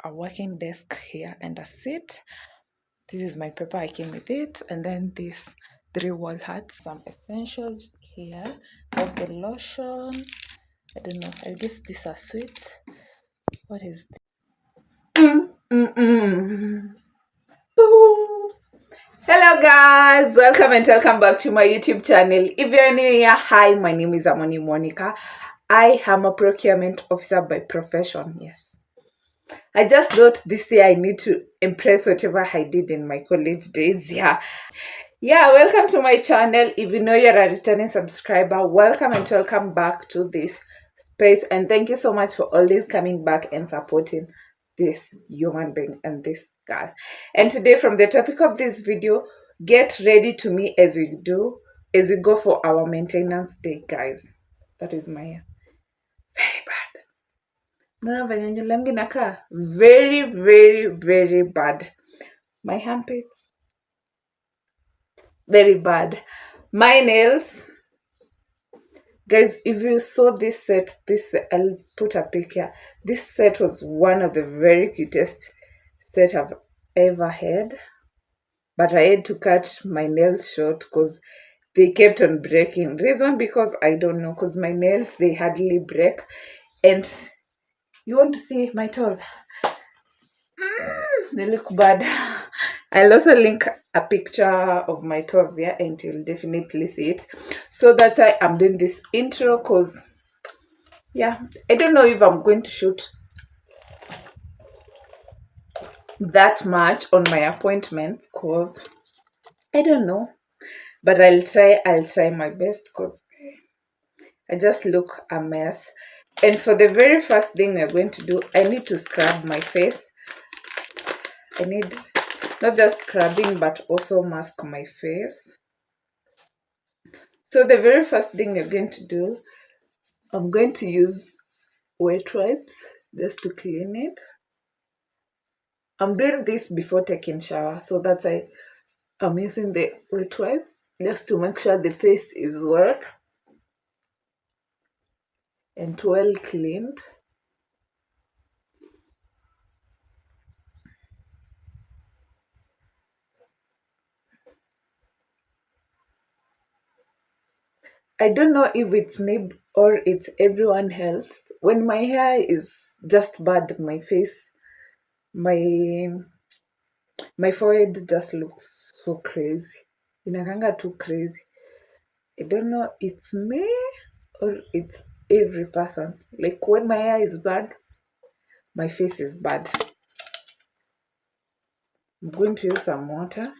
a working desk here and a seat. This is my paper, I came with it. And then these 3 wall hats, some essentials here. I have the lotion. I don't know, I guess these are sweets. What is this? Hello guys, welcome and welcome back to my YouTube channel. If you're new here, hi, my name is Amoni Monica. I am a procurement officer by profession. Yes, I just thought this year I need to impress whatever I did in my college days. Yeah, welcome to my channel. If you know you're a returning subscriber, welcome and welcome back to this space, and thank you so much for always coming back and supporting this human being and this girl. And today, from the topic of this video, get ready to me as we go for our maintenance day, guys. That is my hair. Very bad. Very bad. My armpits, very bad. My nails, guys, if you saw this set, I'll put a picture. This set was one of the very cutest set I've ever had, but I had to cut my nails short because they kept on breaking. Reason because I don't know, because my nails, they hardly break. And you want to see my toes? They look bad. I'll also link a picture of my toes here, and you'll definitely see it. So that's why I'm doing this intro, because yeah, I don't know if I'm going to shoot that much on my appointments, because I don't know, but I'll try my best, because I just look a mess. And for the very first thing we're going to do, I need to scrub my face. I need not just scrubbing, but also mask my face. So the very first thing we're going to do, I'm going to use wet wipes just to clean it. I'm doing this before taking shower, so that's why I'm using the wet wipe, just to make sure the face is wet and well cleaned. I don't know if it's me or it's everyone else. When my hair is just bad, my face, my forehead just looks so crazy. Inakanga too crazy. I don't know it's me or it's every person. Like when my hair is bad, my face is bad. I'm going to use some water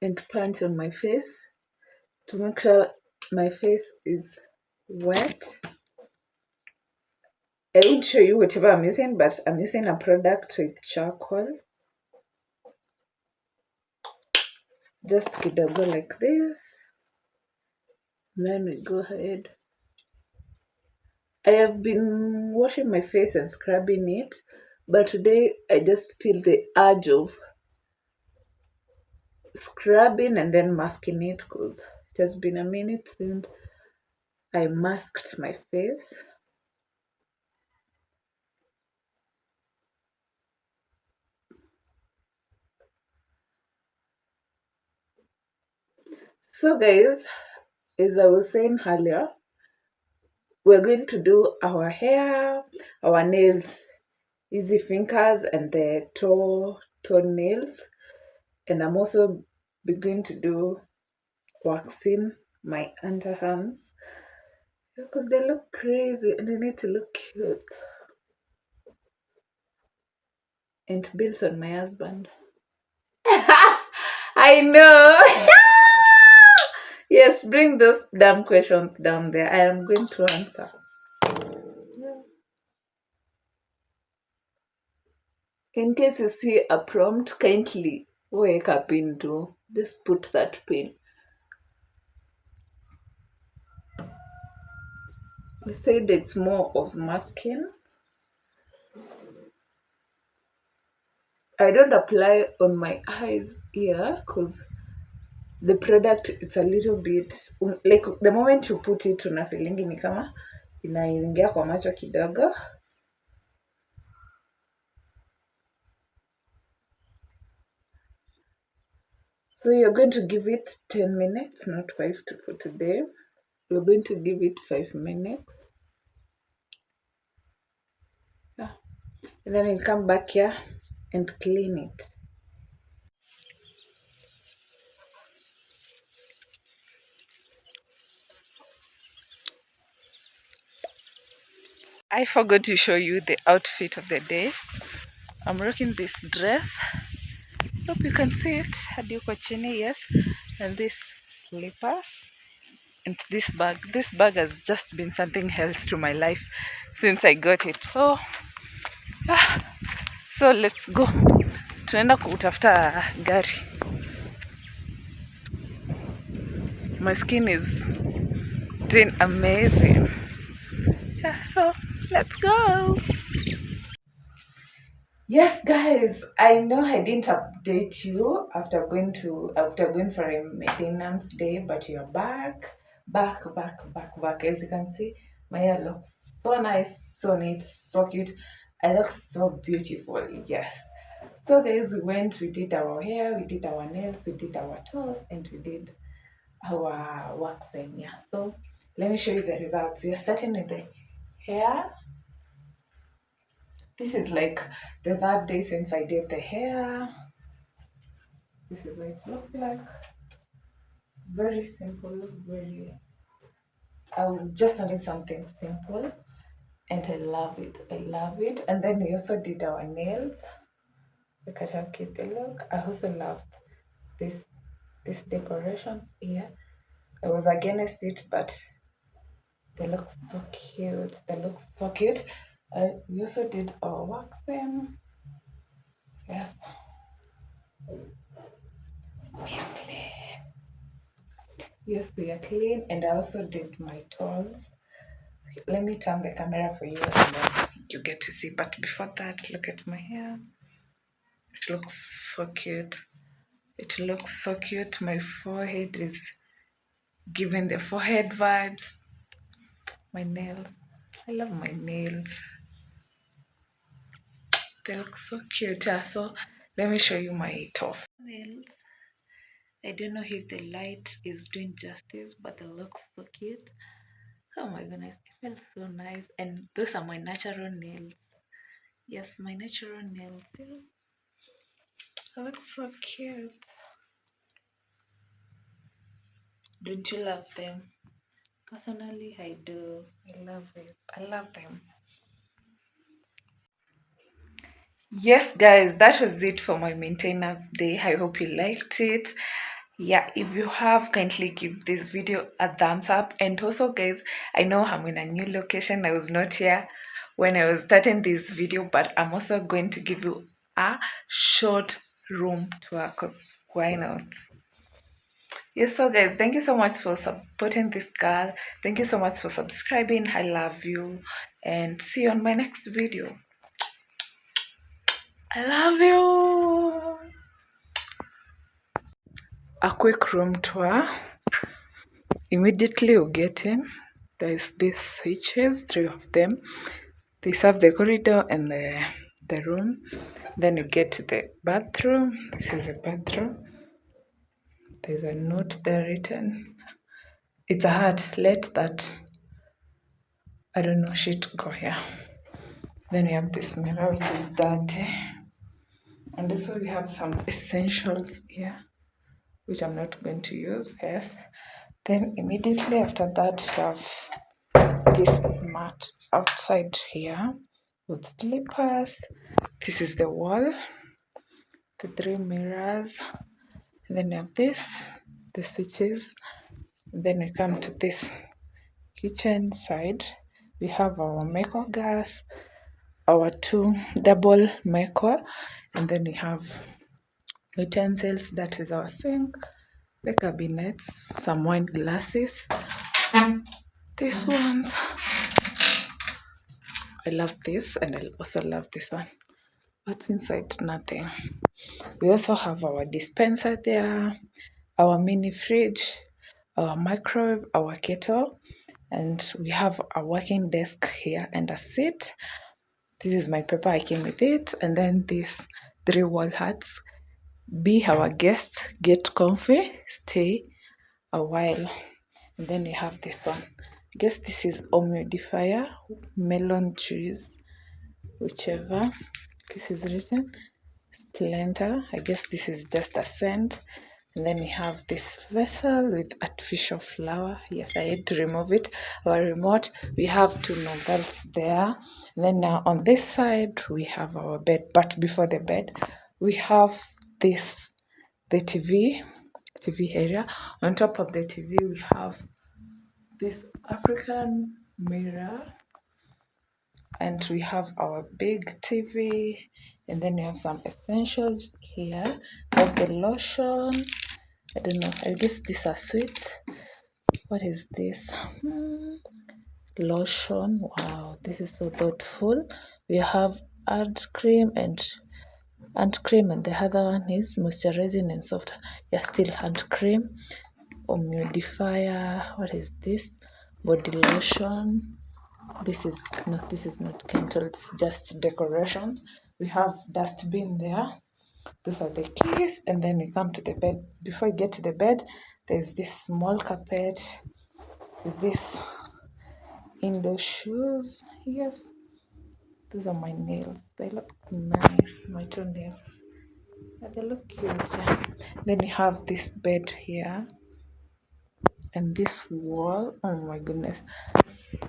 and punch on my face to make sure my face is wet. I won't show you whatever I'm using, but I'm using a product with charcoal. Just kidogo like this. Then we go ahead. I have been washing my face and scrubbing it, but today I just feel the urge of scrubbing and then masking it, because it has been a minute since I masked my face. So guys, as I was saying earlier, we're going to do our hair, our nails, easy fingers, and the toe nails. And I'm also going to do waxing my underarms, because they look crazy and they need to look cute. And bills on my husband. I know. Yes, bring those damn questions down there. I am going to answer. In case you see a prompt, kindly wake up into. Just put that pin. We said it's more of masking. I don't apply on my eyes here, because the product, it's a little bit like the moment you put it, una feeling ni kama inaingia kwa macho kidogo. So you're going to give it 10 minutes, not 5 for today. We're going to give it 5 minutes. Yeah. And then we'll come back here and clean it. I forgot to show you the outfit of the day. I'm rocking this dress. Hope you can see it. Hadi uko chini, yes. And these slippers. And this bag. This bag has just been something else to my life since I got it. So let's go. Tunaenda kutafuta gari. My skin is doing amazing. Yeah, so let's go. Yes, guys, I know I didn't update you after going for a maintenance day, but you're back. As you can see, my hair looks so nice, so neat, so cute. I look so beautiful. Yes. So guys, we did our hair, we did our nails, we did our toes, and we did our waxing. Yeah. So let me show you the results. You're starting with the hair. This is like the third day since I did the hair. This is what it looks like. Very simple, I just wanted something simple and I love it. And then we also did our nails. Look at how cute they look. I also love this decorations here. I was against it, but they look so cute. We also did our waxing. Yes. Yes, they are clean, and I also did my toes. Let me turn the camera for you and then you get to see. But before that, look at my hair. It looks so cute. My forehead is giving the forehead vibes. My nails. I love my nails. They look so cute. Yeah, so let me show you my toes. Nails. I don't know if the light is doing justice, but they look so cute. Oh my goodness, it feels so nice. And those are my natural nails. Yes, my natural nails. They look so cute. Don't you love them? Personally, I do. I love it. I love them. Yes, guys, that was it for my maintenance day. I hope you liked it. Yeah, if you have, kindly give this video a thumbs up. And also, guys, I know I'm in a new location. I was not here when I was starting this video, but I'm also going to give you a short room tour because why not? Yes, so guys, thank you so much for supporting this girl. Thank you so much for subscribing. I love you and see you on my next video. I love you. A quick room tour. Immediately you get in, there's these switches, 3 of them. They serve the corridor and the room. Then you get to the bathroom. This is a bathroom. There's a note there written. It's a heart. Let that, I don't know, shit go here. Then we have this mirror which is dirty. And also we have some essentials here, which I'm not going to use. Yes. Then immediately after that we have this mat outside here with slippers. This is the wall, the 3 mirrors. And then we have this, the switches. Then we come to this kitchen side. We have our meko gas, our 2 double meko, and then we have utensils. That is our sink, the cabinets, some wine glasses. These ones, I love this, and I also love this one. What's inside? Nothing. We also have our dispenser there, our mini fridge, our microwave, our kettle, And we have a working desk here and a seat. This is my paper, I came with it. And then these 3 wall hats. Be our guest, get comfy, stay a while. And then we have this one. I guess this is humidifier, melon juice, whichever. This is written Splendor. I guess this is just a scent. And then we have this vessel with artificial flower. Yes, I had to remove it. Our remote, we have 2 novels there. And then now on this side, we have our bed. But before the bed, we have this, the TV area. On top of the TV, we have this African mirror. And we have our big TV. And then we have some essentials here. We have the lotion. I don't know, I guess these are sweets. What is this? Lotion. Wow, this is so thoughtful. We have hand cream and the other one is moisturizing and soft. Yeah, still hand cream. Humidifier. What is this? Body lotion. This is not Kental, it's just decorations. We have dustbin there. Those are the keys. And then we come to the bed. Before we get to the bed, there's this small carpet with this indoor shoes. Yes, those are my nails. They look nice. My toenails. Yeah, they look cute. Yeah. Then we have this bed here and this wall. Oh my goodness.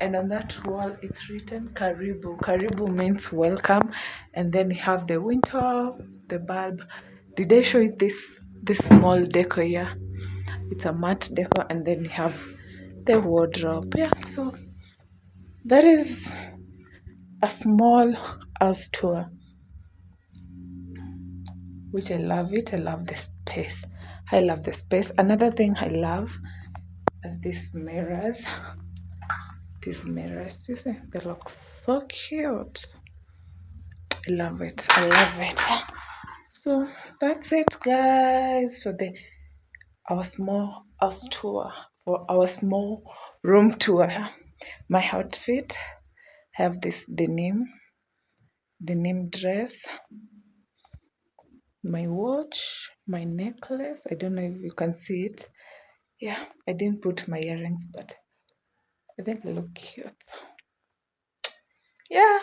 And on that wall it's written Karibu. Karibu means welcome. And then we have the winter, the bulb. Did I show you this small decor here? It's a matte decor. And then we have the wardrobe. Yeah, so that is a small house tour, which I love it. I love the space. I love the space. Another thing I love is these mirrors. These mirrors, you see, they look so cute. I love it. I love it. So that's it, guys, for our small house tour, for our small room tour. My outfit, I have this denim dress, my watch, my necklace. I don't know if you can see it. Yeah, I didn't put my earrings, but I think they look cute. Yeah.